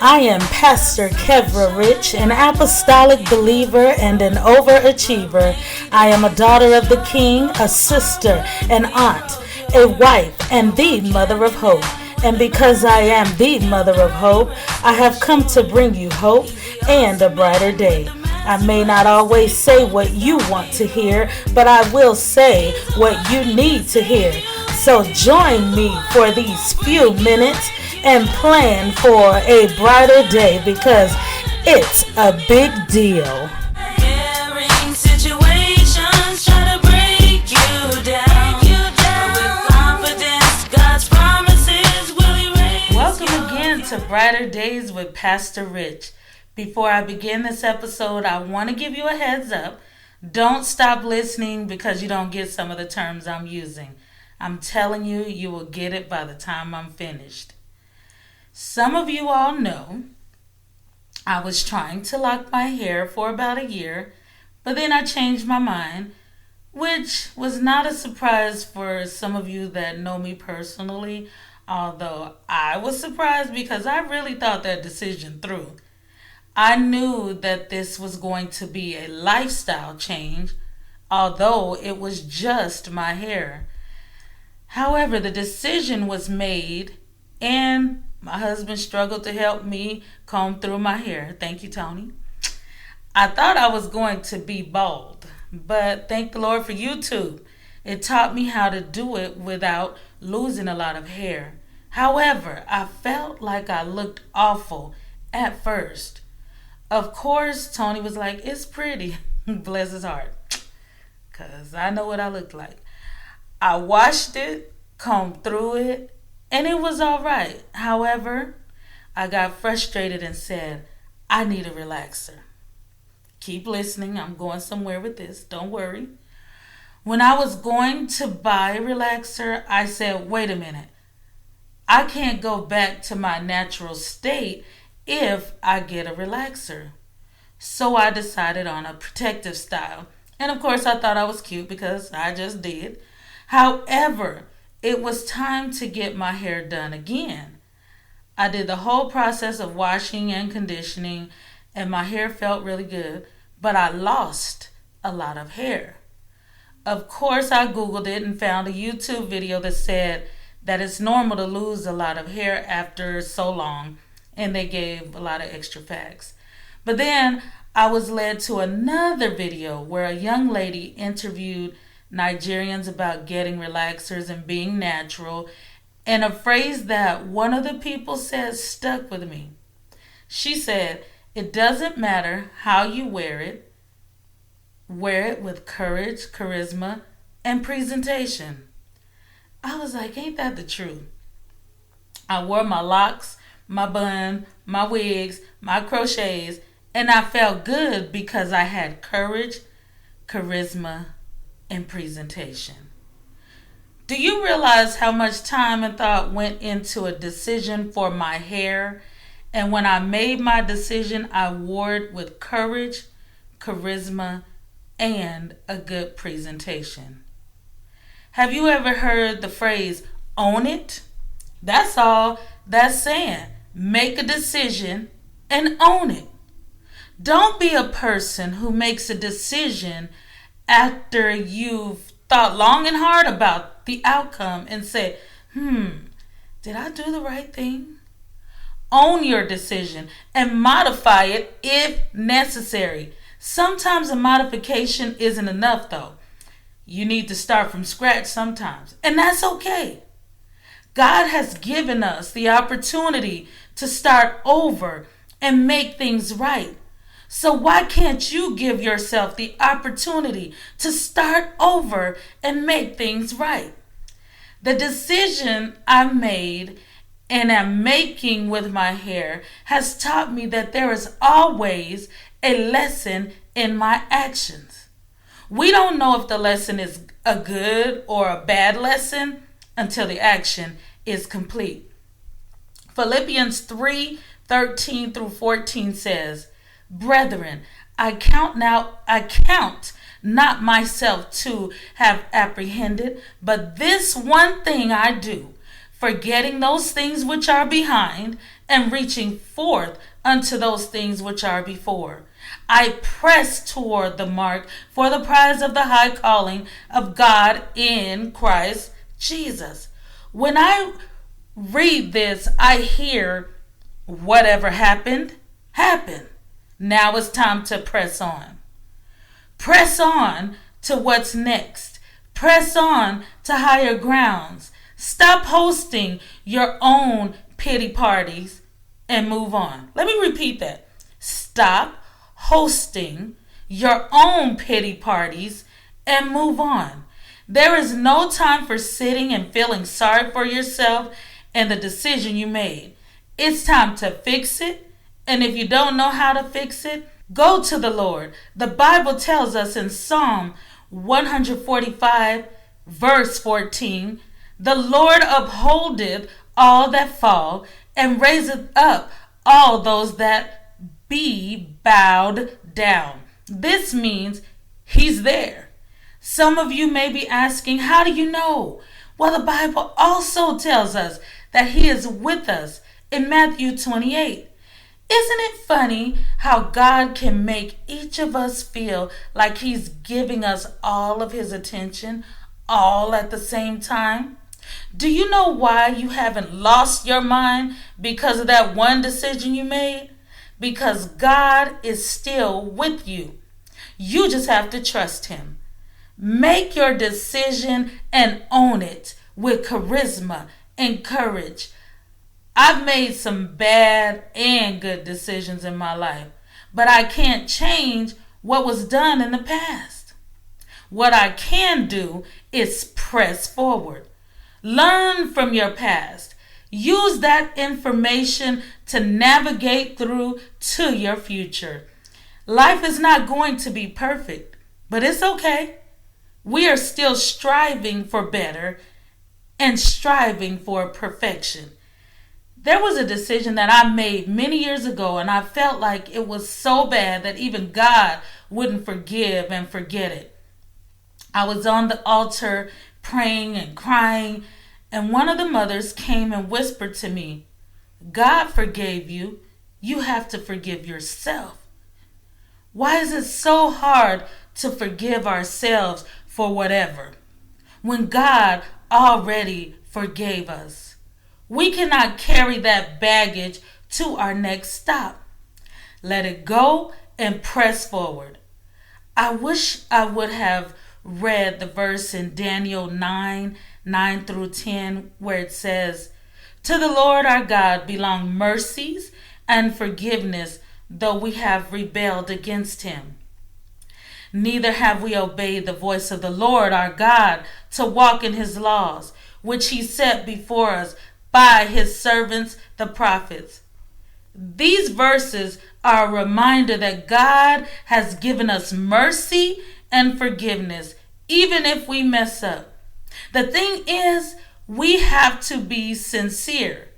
I am Pastor Kevra Rich, an apostolic believer and an overachiever. I am a daughter of the King, a sister, an aunt, a wife, and the mother of hope. And because I am the mother of hope, I have come to bring you hope and a brighter day. I may not always say what you want to hear, but I will say what you need to hear. So join me for these few minutes and plan for a brighter day because it's a big deal. Welcome again to Brighter Days with Pastor Rich. Before I begin this episode, I want to give you a heads up. Don't stop listening because you don't get some of the terms I'm using. I'm telling you, you will get it by the time I'm finished. Some of you all know I was trying to lock my hair for about a year, but then I changed my mind, which was not a surprise for some of you that know me personally, although I was surprised because I really thought that decision through. I knew that this was going to be a lifestyle change, although it was just my hair. However, the decision was made, and my husband struggled to help me comb through my hair. Thank you, Tony. I thought I was going to be bald, but thank the Lord for YouTube. It taught me how to do it without losing a lot of hair. However, I felt like I looked awful at first. Of course, Tony was like, it's pretty. Bless his heart. Because I know what I looked like. I washed it, combed through it, and it was all right. However, I got frustrated and said, I need a relaxer. Keep listening. I'm going somewhere with this. Don't worry. When I was going to buy a relaxer, I said, wait a minute. I can't go back to my natural state if I get a relaxer. So I decided on a protective style. And of course, I thought I was cute because I just did. However, it was time to get my hair done again. I did the whole process of washing and conditioning, and my hair felt really good, but I lost a lot of hair. Of course, I Googled it and found a YouTube video that said that it's normal to lose a lot of hair after so long, and they gave a lot of extra facts. But then I was led to another video where a young lady interviewed Nigerians about getting relaxers and being natural, and a phrase that one of the people said stuck with me. She said, it doesn't matter how you wear it with courage, charisma, and presentation. I was like, ain't that the truth? I wore my locks, my bun, my wigs, my crochets, and I felt good because I had courage, charisma, and presentation. Do you realize how much time and thought went into a decision for my hair? And when I made my decision, I wore it with courage, charisma, and a good presentation. Have you ever heard the phrase, own it? That's all that's saying. Make a decision and own it. Don't be a person who makes a decision after you've thought long and hard about the outcome and say, did I do the right thing? Own your decision and modify it if necessary. Sometimes a modification isn't enough though. You need to start from scratch sometimes, and that's okay. God has given us the opportunity to start over and make things right. So why can't you give yourself the opportunity to start over and make things right? The decision I made and am making with my hair has taught me that there is always a lesson in my actions. We don't know if the lesson is a good or a bad lesson until the action is complete. Philippians 3:13 through 14 says, Brethren, I count not myself to have apprehended, but this one thing I do, forgetting those things which are behind and reaching forth unto those things which are before. I press toward the mark for the prize of the high calling of God in Christ Jesus. When I read this, I hear whatever happened, happened. Now it's time to press on. Press on to what's next. Press on to higher grounds. Stop hosting your own pity parties and move on. Let me repeat that. Stop hosting your own pity parties and move on. There is no time for sitting and feeling sorry for yourself and the decision you made. It's time to fix it. And if you don't know how to fix it, go to the Lord. The Bible tells us in Psalm 145, verse 14, the Lord upholdeth all that fall and raiseth up all those that be bowed down. This means he's there. Some of you may be asking, how do you know? Well, the Bible also tells us that he is with us in Matthew 28. Isn't it funny how God can make each of us feel like he's giving us all of his attention all at the same time? Do you know why you haven't lost your mind because of that one decision you made? Because God is still with you. You just have to trust him. Make your decision and own it with charisma and courage. I've made some bad and good decisions in my life, but I can't change what was done in the past. What I can do is press forward. Learn from your past. Use that information to navigate through to your future. Life is not going to be perfect, but it's okay. We are still striving for better and striving for perfection. There was a decision that I made many years ago, and I felt like it was so bad that even God wouldn't forgive and forget it. I was on the altar praying and crying, and one of the mothers came and whispered to me, God forgave you. You have to forgive yourself. Why is it so hard to forgive ourselves for whatever when God already forgave us? We cannot carry that baggage to our next stop. Let it go and press forward. I wish I would have read the verse in Daniel 9 through 10, where it says, to the Lord our God belong mercies and forgiveness, though we have rebelled against him. Neither have we obeyed the voice of the Lord our God to walk in his laws, which he set before us by his servants the prophets. These verses are a reminder that God has given us mercy and forgiveness, even if we mess up. The thing is, we have to be sincere.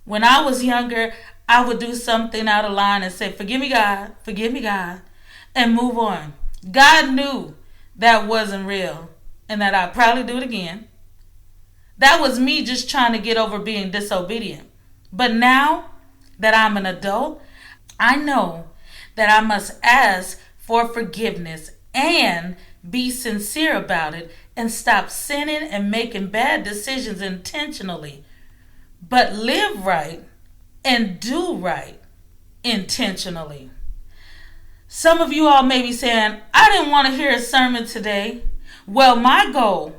When I was younger, I would do something out of line and say, forgive me, God, and move on. God knew that wasn't real and that I'd probably do it again. That was me just trying to get over being disobedient. But now that I'm an adult, I know that I must ask for forgiveness and be sincere about it and stop sinning and making bad decisions intentionally. But live right and do right intentionally. Some of you all may be saying, I didn't want to hear a sermon today. Well, my goal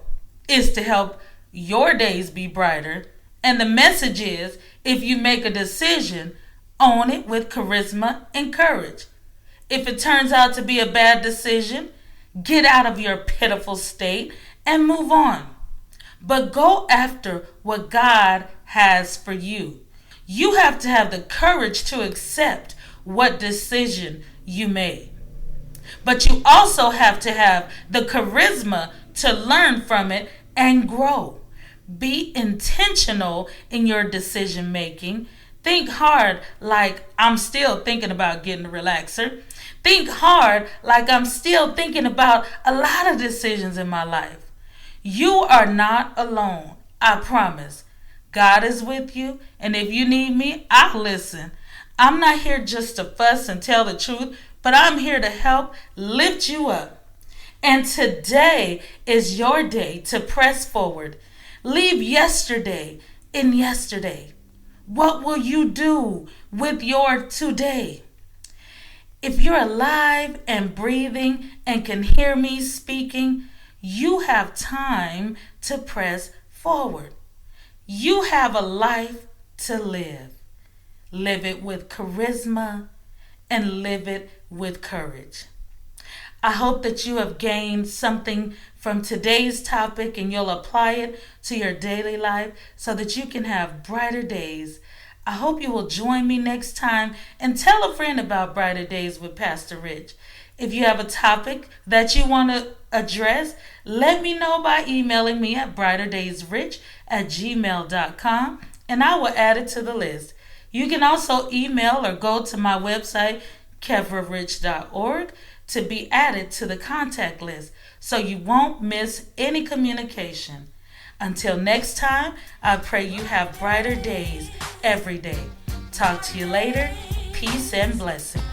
is to help your days be brighter. And the message is, if you make a decision, own it with charisma and courage. If it turns out to be a bad decision, get out of your pitiful state and move on. But go after what God has for you. You have to have the courage to accept what decision you made. But you also have to have the charisma to learn from it and grow. Be intentional in your decision making. Think hard like I'm still thinking about getting a relaxer. Think hard like I'm still thinking about a lot of decisions in my life. You are not alone, I promise. God is with you, and if you need me, I'll listen. I'm not here just to fuss and tell the truth, but I'm here to help lift you up. And today is your day to press forward. Leave yesterday in yesterday. What will you do with your today? If you're alive and breathing and can hear me speaking, you have time to press forward. You have a life to live. Live it with charisma and live it with courage. I hope that you have gained something from today's topic and you'll apply it to your daily life so that you can have brighter days. I hope you will join me next time and tell a friend about Brighter Days with Pastor Rich. If you have a topic that you want to address, let me know by emailing me at brighterdaysrich@gmail.com and I will add it to the list. You can also email or go to my website, kevrarich.org, to be added to the contact list so you won't miss any communication. Until next time, I pray you have brighter days every day. Talk to you later. Peace and blessings.